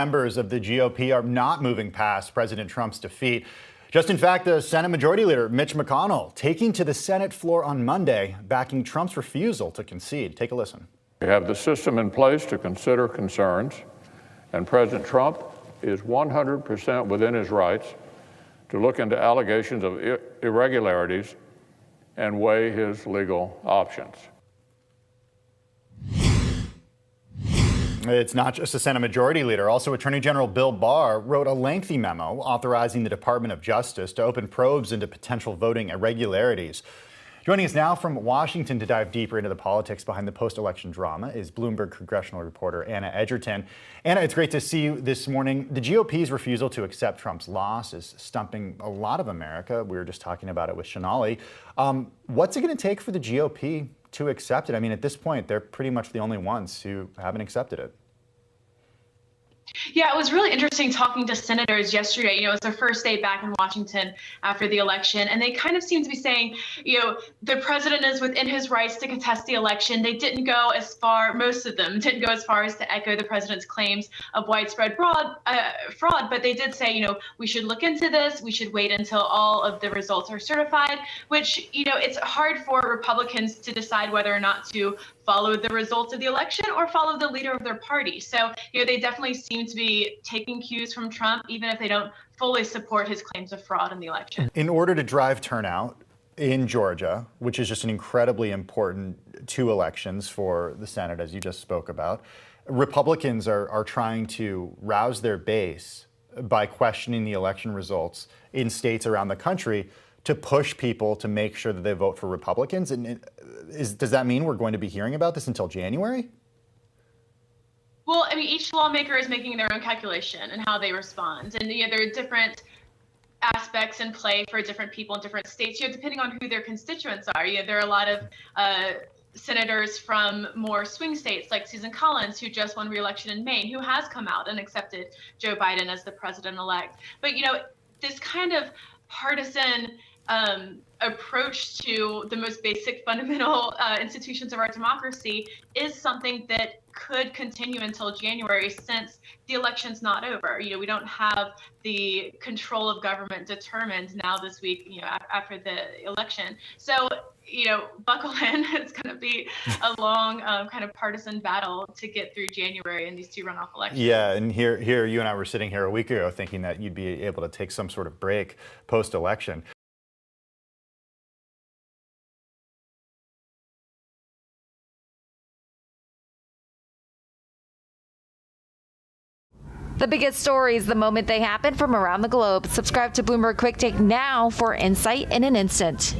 Members of the GOP are not moving past President Trump's defeat. Just in fact, the Senate Majority Leader, Mitch McConnell, taking to the Senate floor on Monday, backing Trump's refusal to concede. Take a listen. We have the system in place to consider concerns, and President Trump is 100% within his rights to look into allegations of irregularities and weigh his legal options. It's not just the Senate Majority Leader. Also, Attorney General Bill Barr wrote a lengthy memo authorizing the Department of Justice to open probes into potential voting irregularities. Joining us now from Washington to dive deeper into the politics behind the post-election drama is Bloomberg congressional reporter Anna Edgerton. Anna, it's great to see you this morning. The GOP's refusal to accept Trump's loss is stumping a lot of America. We were just talking about it with Shanali. What's it going to take for the GOP to accept it? I mean, at this point, they're pretty much the only ones who haven't accepted it. Yeah, it was really interesting talking to senators yesterday. It was their first day back in Washington after the election, and they kind of seem to be saying, the president is within his rights to contest the election. They didn't go as far, most of them didn't go as far as to echo the president's claims of widespread fraud, but they did say, we should look into this. We should wait until all of the results are certified, which, it's hard for Republicans to decide whether or not to follow the results of the election or follow the leader of their party. So, they definitely seem to be taking cues from Trump, even if they don't fully support his claims of fraud in the election. In order to drive turnout in Georgia, which is just an incredibly important two elections for the Senate, as you just spoke about, Republicans are trying to rouse their base by questioning the election results in states around the country to push people to make sure that they vote for Republicans. And does that mean we're going to be hearing about this until January? Well, each lawmaker is making their own calculation and how they respond. And there are different aspects in play for different people in different states, depending on who their constituents are. There are a lot of senators from more swing states like Susan Collins, who just won re-election in Maine, who has come out and accepted Joe Biden as the president-elect. But, this kind of partisan approach to the most basic fundamental institutions of our democracy is something that could continue until January, since the election's not over. We don't have the control of government determined now this week, after the election. So, buckle in. It's going to be a long kind of partisan battle to get through January in these two runoff elections. Yeah, and here, you and I were sitting here a week ago thinking that you'd be able to take some sort of break post-election. The biggest stories the moment they happen from around the globe. Subscribe to Bloomberg Quick Take now for insight in an instant.